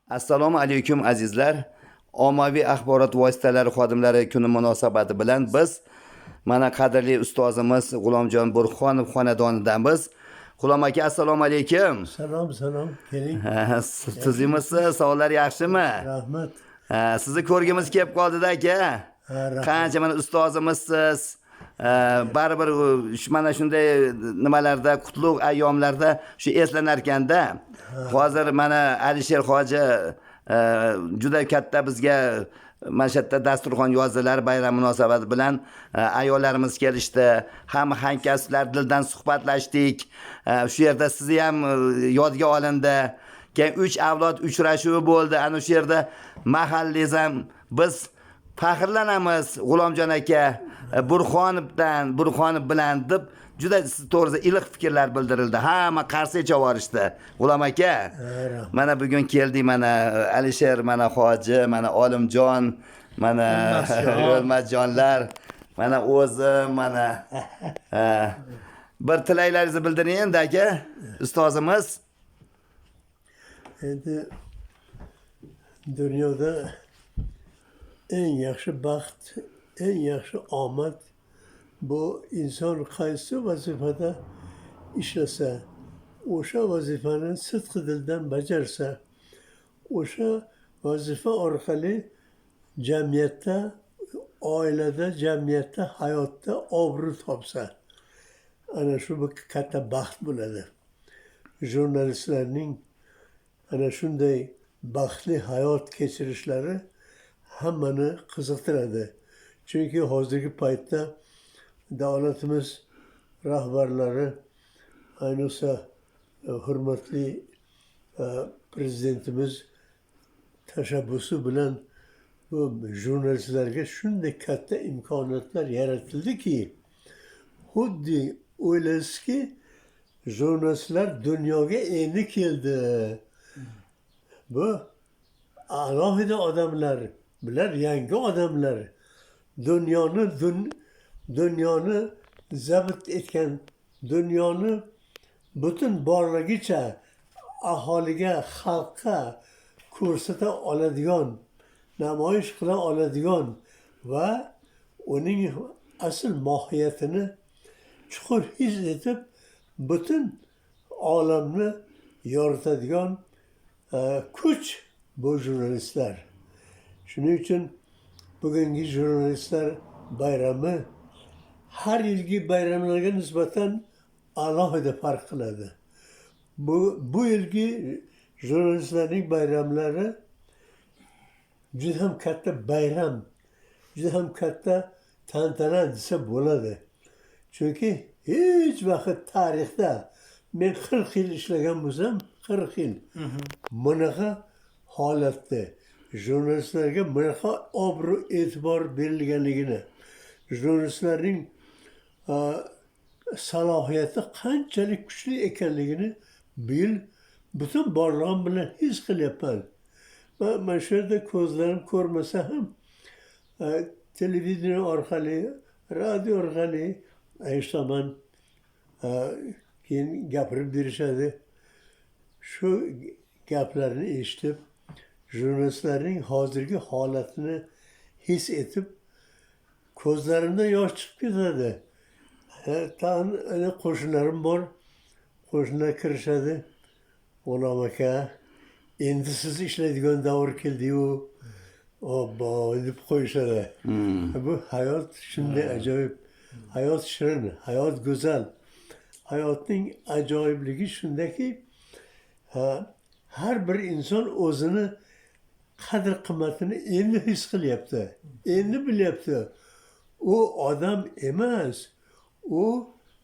Assalomu alaykum azizlar. Ommaviy axborot vositalari xodimlari kuni munosabati bilan biz mana qadrli ustozimiz G'ulomjon Burxonov xonadonidamiz. G'ulom aka, assalomu alaykum. Salom, keling. Tuzimisiz, sog'lar yaxshimi? Rahmat. Sizni ko'rgimiz kelib qoldi-da aka. Rahmat. Qancha mana ustozimizsiz. Baribir mana shunday nimalarda, qutlug' ayyomlarda shu eslanar ekanda. Hozir mana Alisher hoji juda katta bizga mana shu yerda dasturxon yozdilar bayram munosabati bilan. Ayollarimiz kelishdi, hamma hamkasblar dildan suhbatlashdik. Shu yerda sizni ham yodga olindi. Keyin 3 avlod uchrashuvi bo'ldi. Ana shu yerda mahalliz ham biz faxrlanamiz G'ulomjon aka Burxonov bilan deb juda siz to'g'risida iliq fikrlar bildirildi. Hamma qarshi chavorishdi. G'ulom aka, mana bugun keldik, mana Alisher, mana hoji, mana Olimjon, mana O'lmasjonlar, mana o'zim, mana bir tilaklaringizni bildiring endi aka, ustozimiz. Endi dunyoda eng yaxshi baxt, eng yaxshi omad bu inson qaysi vazifada ishlasa, o'sha vazifani sidqi dildan bajarsa, o'sha vazifa orqali jamiyatda, oilada, jamiyatda, hayotda obro' topsa, ana shu bir katta baxt bo'ladi. Jurnalistlarning ana shunday baxtli hayot kechirishlari hammani qiziqtiradi. Chunki hozirgi paytda davlatimiz rahbarlari, ayniqsa hurmatli prezidentimiz tashabbusi bilan bu jurnalistlarga shunday katta imkoniyatlar yaratildiki, xuddi o'ylaysizki, jurnalistlar dunyoga endi keldi. Bu alohida odamlar, bular yangi odamlar. Dunyoni zabt etgan, dunyoni butun borligicha aholiga, xalqqa ko'rsata oladigan, namoyish qila oladigan va uning asl mohiyatini chuqur his etib, butun olamni yoritadigan kuch bu jurnalistlar. Shuning uchun bugungi jurnalistlar bayrami har yilgi bayramlarga nisbatan alohida farq qiladi. Bu yilgi jurnalistlarning bayramlari juda ham katta bayram, juda ham katta tantana desa bo'ladi. Chunki hech vaqt tarixda men 40 yil ishlagan bo'lsam, 40 yil bunaqa holatda jurnalistlarga bunaqa obro' e'tibor berilganligini, jurnalistlarning salohiyati qanchalik kuchli ekanligini bu yil butun borlig'im bilan his qilyapman. Mana shu yerda ko'zlarim ko'rmasa ham televideniya orqali, radio orqali eshitaman, keyin gapirib berishadi. Shu gaplarni eshitib, jurnalistlarning hozirgi holatini his etib, ko'zlarimda yosh chiqib ketadi. Qo'shnilarim bor, qo'shnilar kirishadi. G'ulom aka, endi siz ishlaydigan davr keldi-yu, obbo deb qo'yishadi. Bu hayot shunday ajoyib, hayot shirin, hayot go'zal. Hayotning ajoyibligi shundaki, har bir inson o'zini qadr qimmatini endi his qilyapti, endi bilyapti. U odam emas, u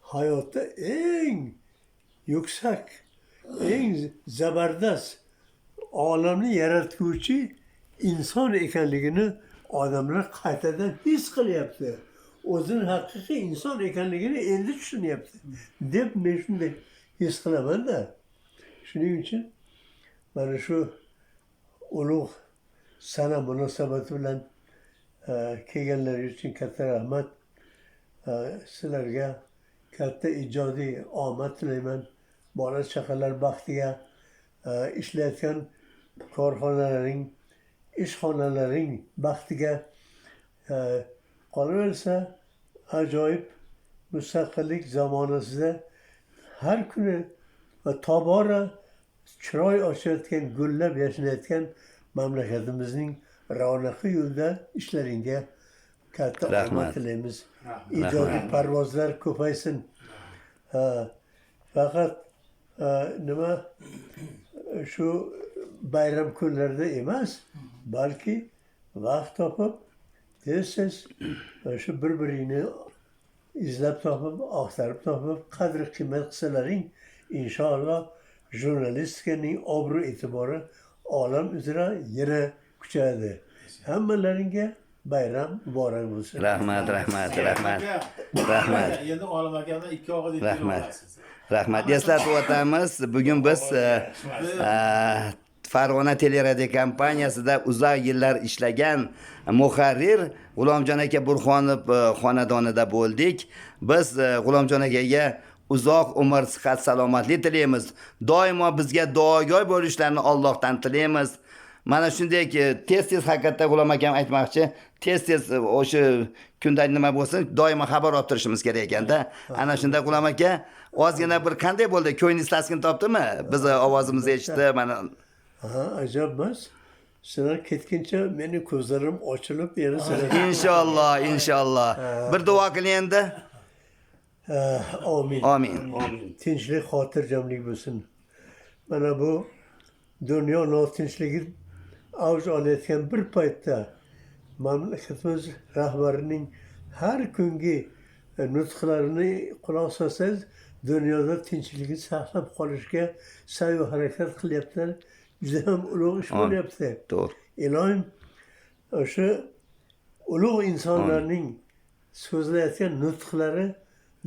hayotda eng yuksak, eng zabardast olamni yaratuvchi inson ekanligini odamlar qaytadan his qilyapti. O'zini haqiqiy inson ekanligini endi tushunyapti deb men shunday his qilaman-da. Shuning uchun mana shu ulug' sana munosabati bilan kelganlari uchun katta rahmat. Sizlarga katta ijodiy omad tilayman. Bola chaqalar baxtiga, ishlayotgan korxonalaring, ishxonalaring baxtiga qolaversa, ajoyib mustaqillik zamonasida har kuni va tobora chiroy ochayotgan, gullab yashnayotgan mamlakatimizning ravnaqi yo'lida ishlaringga katta omad tilaymiz. Ijodiy parvozlar ko'paysin. Faqat nima shu bayram kunlarida emas, balki vaqt topib, tez shu bir-biringni izlab topib, axtarib topib, qadr qiymat qilsalaring, inshaalloh jurnalistikaning obro' e'tibori olam uzra yana kuchayadi. Hammalaringga bayram muborak bo'lsin. Rahmat. Endi Olim akamdan 2 og'iz Rahmat. Eslatib o'tamiz. Bugun biz Farg'ona teleradio kompaniyasida uzoq yillar ishlagan muharrir G'ulomjon aka Burxonov xonadonida bo'ldik. Biz G'ulomjon akaga uzoq umr, sihat, salomatlik tilaymiz. Doimo bizga duogo'y bo'lishlarini Allohdan tilaymiz. Mana shunday tez haqiqatda G'ulom akam aytmoqchi, tez o'sha kunda nima bo'lsin, doimo xabar olib turishimiz kerak ekanda. Ana shunda G'ulom aka ozgina bir qanday bo'ldi? Ko'nglingiz taskin topdimi? Biz ovozimizni eshitdi, mana Ajab emas. Sizlar ketguncha meni ko'zlarim ochilib, yana sizlar inshaalloh. Bir duo qiling endi. Amin. Tinchlik, xotirjamlik bo'lsin. Mana bu dunyo notinchligi avj olayotgan bir paytda mamlakatimiz rahbarining har kungi nutqlarini quloq solsangiz, dunyoda tinchlikni saqlab qolishga sa'y va harakat qilyaptilar. Juda ham ulug' ish bo'lyapti. To'g'ri. Ilohim o'sha ulug' insonlarning so'zlayotgan nutqlari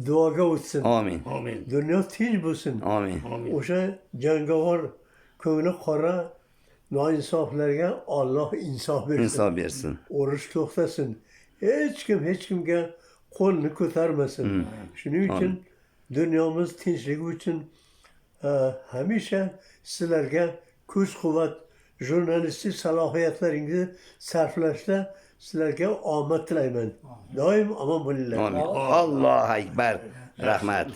duoga o'tsin. Amin. Dunyo tinch bo'lsin. Amin. O'sha jangovar, ko'ngli qora noinsoflarga Alloh insof bersin. Urush to'xtasin. Hech kimga qo'lni ko'tarmasin. Shuning uchun dunyomiz tinchligi uchun hamisha sizlarga kuch-quvvat, jurnalistik salohiyatlaringizni sarflashda sizlarga omad tilayman. Doim omon bo'linglar. Allohu akbar. Rahmat.